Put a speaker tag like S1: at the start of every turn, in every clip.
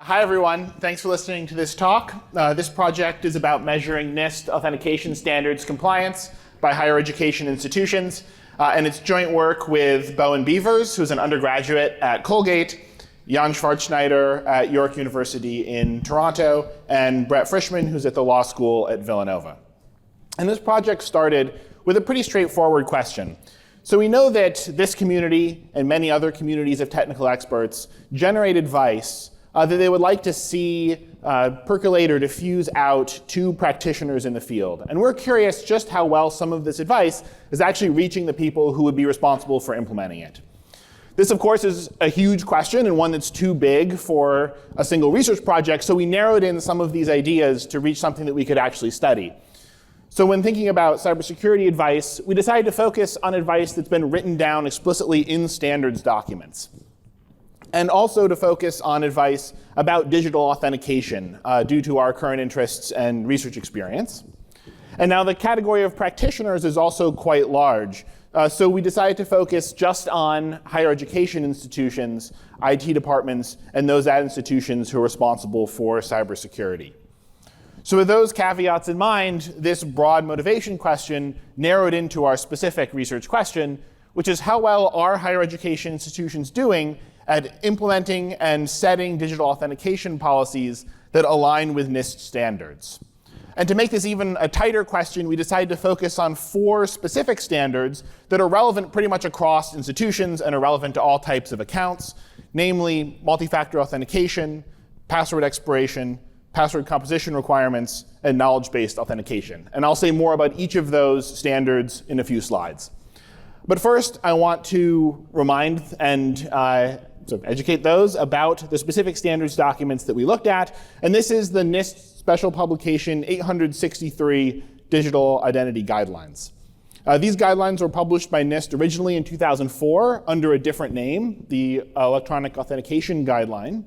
S1: Hi everyone, thanks for listening to this talk. This project is about measuring NIST authentication standards compliance by higher education institutions. And it's joint work with Boen Beavers, who's an undergraduate at Colgate, Jan Shvartzshnaider at York University in Toronto, and Brett Frischmann, who's at the law school at Villanova. And this project started with a pretty straightforward question. So we know that this community and many other communities of technical experts generate advice that they would like to see percolate or diffuse out to practitioners in the field. And we're curious just how well some of this advice is actually reaching the people who would be responsible for implementing it. This, of course, is a huge question and one that's too big for a single research project, so we narrowed in some of these ideas to reach something that we could actually study. So when thinking about cybersecurity advice, we decided to focus on advice that's been written down explicitly in standards documents, and also to focus on advice about digital authentication due to our current interests and research experience. And now the category of practitioners is also quite large. So we decided to focus just on higher education institutions, IT departments, and those at institutions who are responsible for cybersecurity. So with those caveats in mind, this broad motivation question narrowed into our specific research question, which is how well are higher education institutions doing at implementing and setting digital authentication policies that align with NIST standards. And to make this even a tighter question, we decided to focus on 4 specific standards that are relevant pretty much across institutions and are relevant to all types of accounts, namely multi-factor authentication, password expiration, password composition requirements, and knowledge-based authentication. And I'll say more about each of those standards in a few slides. But first, I want to remind and educate those about the specific standards documents that we looked at. And this is the NIST Special Publication 863 Digital Identity Guidelines. These guidelines were published by NIST originally in 2004 under a different name, the Electronic Authentication Guideline.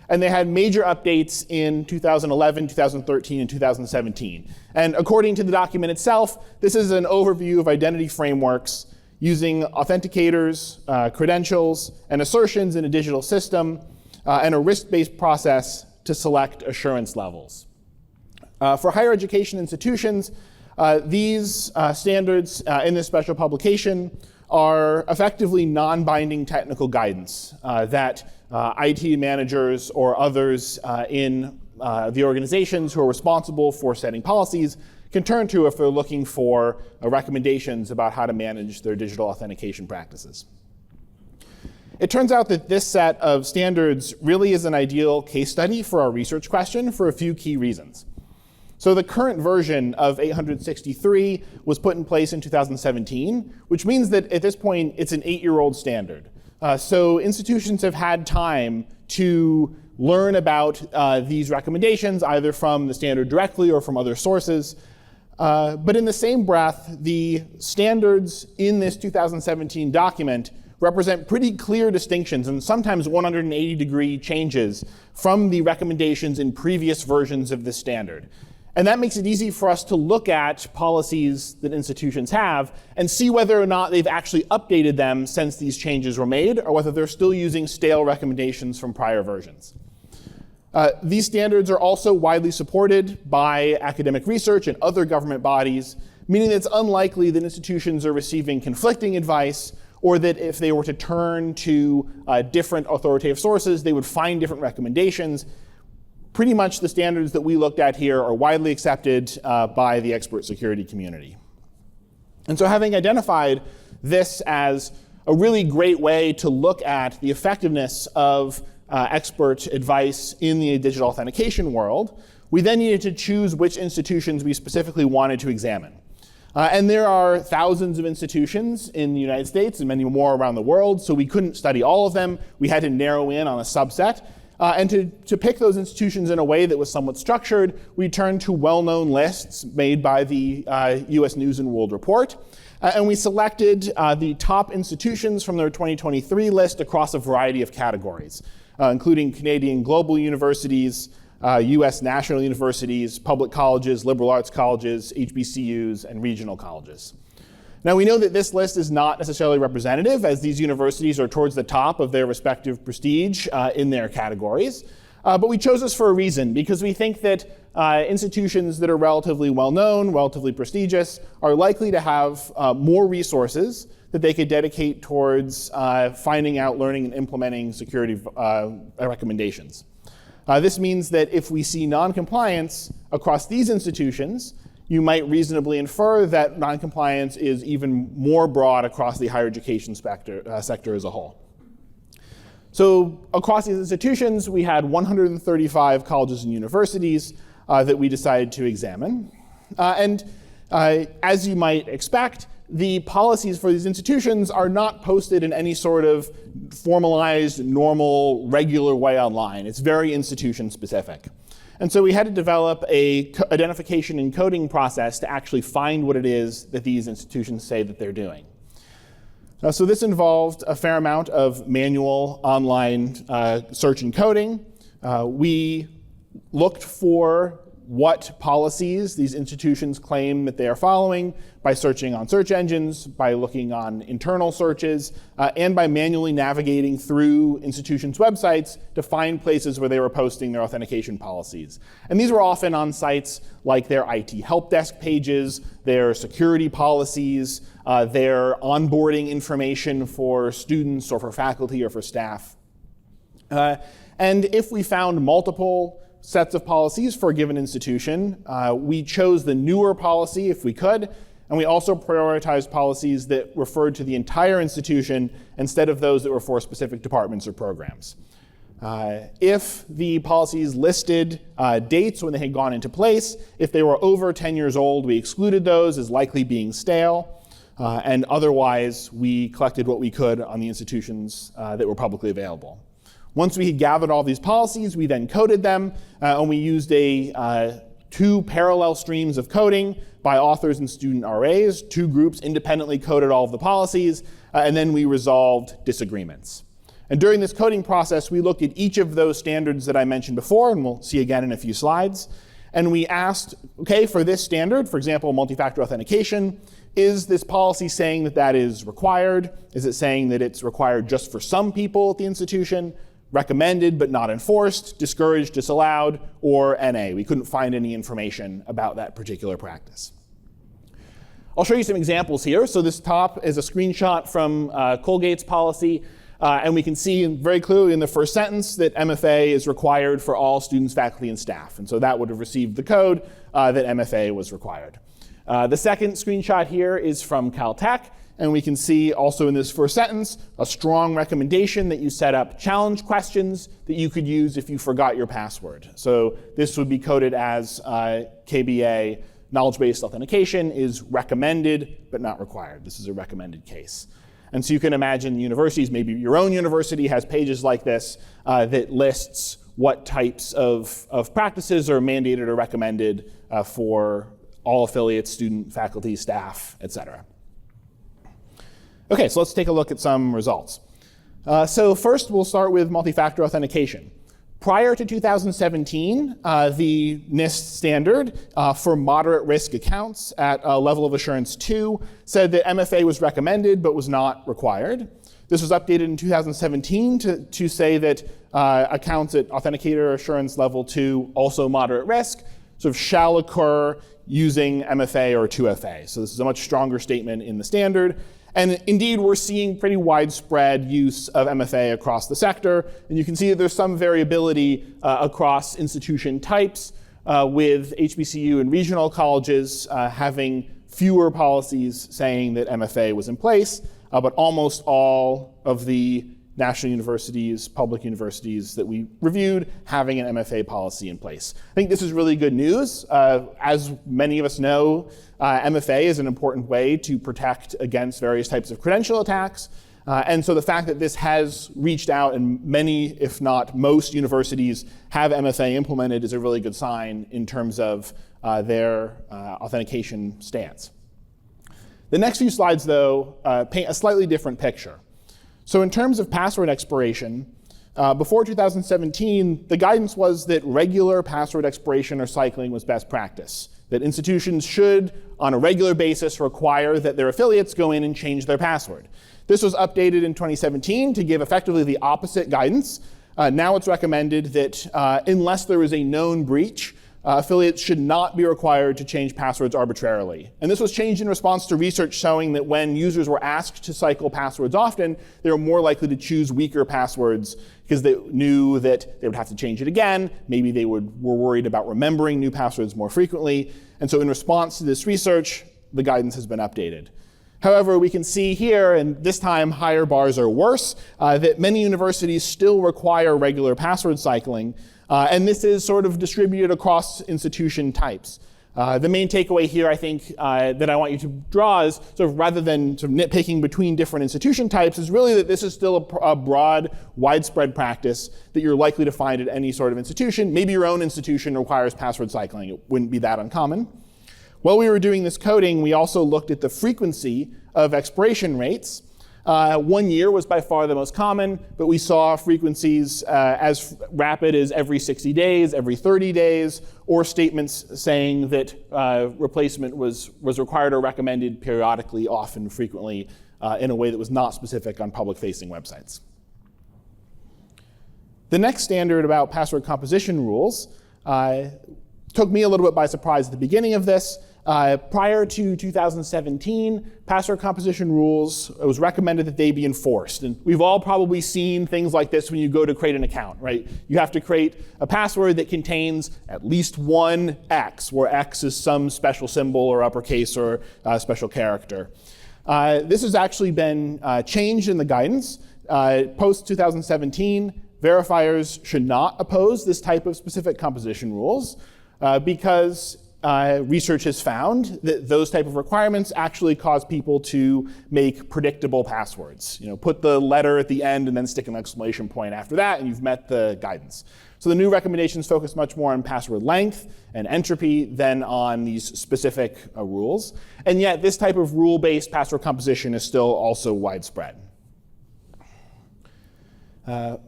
S1: And they had major updates in 2011, 2013, and 2017. And according to the document itself, this is an overview of identity frameworks using authenticators, credentials, and assertions in a digital system, and a risk-based process to select assurance levels. For higher education institutions, these standards in this special publication are effectively non-binding technical guidance that IT managers or others in the organizations who are responsible for setting policies can turn to if they're looking for recommendations about how to manage their digital authentication practices. It turns out that this set of standards really is an ideal case study for our research question for a few key reasons. So the current version of 863 was put in place in 2017, which means that at this point it's an 8-year-old standard. So institutions have had time to learn about these recommendations, either from the standard directly or from other sources. But in the same breath, the standards in this 2017 document represent pretty clear distinctions and sometimes 180-degree changes from the recommendations in previous versions of this standard. And that makes it easy for us to look at policies that institutions have and see whether or not they've actually updated them since these changes were made, or whether they're still using stale recommendations from prior versions. These standards are also widely supported by academic research and other government bodies, meaning that it's unlikely that institutions are receiving conflicting advice, or that if they were to turn to different authoritative sources, they would find different recommendations. Pretty much the standards that we looked at here are widely accepted by the expert security community. And so having identified this as a really great way to look at the effectiveness of expert advice in the digital authentication world, we then needed to choose which institutions we specifically wanted to examine. And there are thousands of institutions in the United States and many more around the world, so we couldn't study all of them. We had to narrow in on a subset. And to pick those institutions in a way that was somewhat structured, we turned to well-known lists made by the US News and World Report. And we selected the top institutions from their 2023 list across a variety of categories, including Canadian global universities, US national universities, public colleges, liberal arts colleges, HBCUs, and regional colleges. Now we know that this list is not necessarily representative, as these universities are towards the top of their respective prestige in their categories. But we chose this for a reason, because we think that institutions that are relatively well-known, relatively prestigious, are likely to have more resources that they could dedicate towards finding out, learning, and implementing security recommendations. This means that if we see non-compliance across these institutions, you might reasonably infer that non-compliance is even more broad across the higher education sector as a whole. So across these institutions, we had 135 colleges and universities that we decided to examine. As you might expect, the policies for these institutions are not posted in any sort of formalized, normal, regular way online. It's very institution specific. And so we had to develop a identification and coding process to actually find what it is that these institutions say that they're doing. So this involved a fair amount of manual online search and coding. We looked for what policies these institutions claim that they are following by searching on search engines, by looking on internal searches, and by manually navigating through institutions' websites to find places where they were posting their authentication policies. And these were often on sites like their IT help desk pages, their security policies, their onboarding information for students or for faculty or for staff. And if we found multiple sets of policies for a given institution, we chose the newer policy if we could, and we also prioritized policies that referred to the entire institution instead of those that were for specific departments or programs. If the policies listed dates when they had gone into place, if they were over 10 years old, we excluded those as likely being stale, and otherwise we collected what we could on the institutions that were publicly available. Once we had gathered all these policies, we then coded them, and we used two parallel streams of coding by authors and student RAs. Two groups independently coded all of the policies, and then we resolved disagreements. And during this coding process, we looked at each of those standards that I mentioned before, and we'll see again in a few slides. And we asked, okay, for this standard, for example, multi-factor authentication, is this policy saying that that is required? Is it saying that it's required just for some people at the institution? Recommended but not enforced, discouraged, disallowed, or NA. We couldn't find any information about that particular practice. I'll show you some examples here. So this top is a screenshot from Colgate's policy, and we can see very clearly in the first sentence that MFA is required for all students, faculty, and staff. And so that would have received the code that MFA was required. The second screenshot here is from Caltech. And we can see also in this first sentence a strong recommendation that you set up challenge questions that you could use if you forgot your password. So this would be coded as KBA, knowledge-based authentication is recommended but not required. This is a recommended case. And so you can imagine universities, maybe your own university has pages like this that lists what types of practices are mandated or recommended for all affiliates, student, faculty, staff, et cetera. Okay, so let's take a look at some results. So first, we'll start with multi-factor authentication. Prior to 2017, the NIST standard for moderate risk accounts at a level of assurance 2 said that MFA was recommended but was not required. This was updated in 2017 to say that accounts at authenticator assurance level 2, also moderate risk, sort of shall occur using MFA or 2FA. So this is a much stronger statement in the standard. And indeed, we're seeing pretty widespread use of MFA across the sector. And you can see that there's some variability across institution types, with HBCU and regional colleges having fewer policies saying that MFA was in place, but almost all of the national universities, public universities that we reviewed having an MFA policy in place. I think this is really good news. As many of us know, MFA is an important way to protect against various types of credential attacks. And so the fact that this has reached out and many, if not most universities have MFA implemented is a really good sign in terms of their authentication stance. The next few slides, though, paint a slightly different picture. So in terms of password expiration, before 2017, the guidance was that regular password expiration or cycling was best practice, that institutions should, on a regular basis, require that their affiliates go in and change their password. This was updated in 2017 to give effectively the opposite guidance, Now it's recommended that unless there is a known breach, affiliates should not be required to change passwords arbitrarily. And this was changed in response to research showing that when users were asked to cycle passwords often, they were more likely to choose weaker passwords because they knew that they would have to change it again. Maybe they were worried about remembering new passwords more frequently. And so in response to this research, the guidance has been updated. However, we can see here, and this time higher bars are worse, that many universities still require regular password cycling. And this is sort of distributed across institution types. The main takeaway here, I think, that I want you to draw is sort of rather than sort of nitpicking between different institution types, is really that this is still a broad, widespread practice that you're likely to find at any sort of institution. Maybe your own institution requires password cycling. It wouldn't be that uncommon. While we were doing this coding, we also looked at the frequency of expiration rates. 1 year was by far the most common, but we saw frequencies as rapid as every 60 days, every 30 days, or statements saying that replacement was required or recommended periodically, often, frequently, in a way that was not specific on public-facing websites. The next standard about password composition rules took me a little bit by surprise at the beginning of this. Prior to 2017, password composition rules, it was recommended that they be enforced. And we've all probably seen things like this when you go to create an account, right? You have to create a password that contains at least one X, where X is some special symbol or uppercase or special character. This has actually been changed in the guidance. Post 2017, verifiers should not oppose this type of specific composition rules because research has found that those type of requirements actually cause people to make predictable passwords. Put the letter at the end and then stick an exclamation point after that, and you've met the guidance. So the new recommendations focus much more on password length and entropy than on these specific rules. And yet this type of rule-based password composition is still also widespread.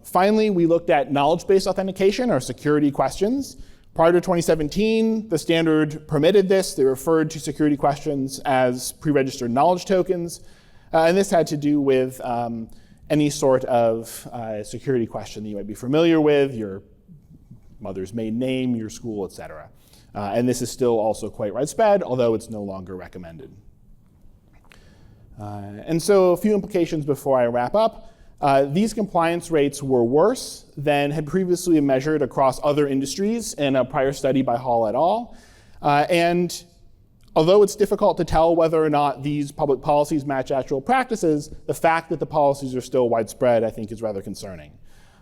S1: Finally, we looked at knowledge-based authentication, or security questions. Prior to 2017, the standard permitted this. They referred to security questions as pre-registered knowledge tokens. And this had to do with any sort of security question that you might be familiar with, your mother's maiden name, your school, et cetera. And this is still also quite widespread, although it's no longer recommended. And so a few implications before I wrap up. These compliance rates were worse than had previously been measured across other industries in a prior study by Hall et al. And although it's difficult to tell whether or not these public policies match actual practices, the fact that the policies are still widespread, I think, is rather concerning.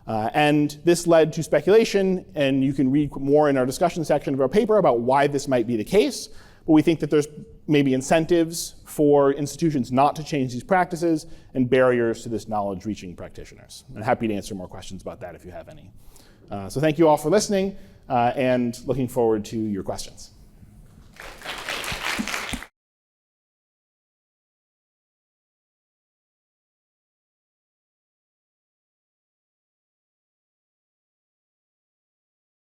S1: And this led to speculation, and you can read more in our discussion section of our paper about why this might be the case. But we think that there's maybe incentives for institutions not to change these practices and barriers to this knowledge reaching practitioners. I'm happy to answer more questions about that if you have any. So thank you all for listening, and looking forward to your questions.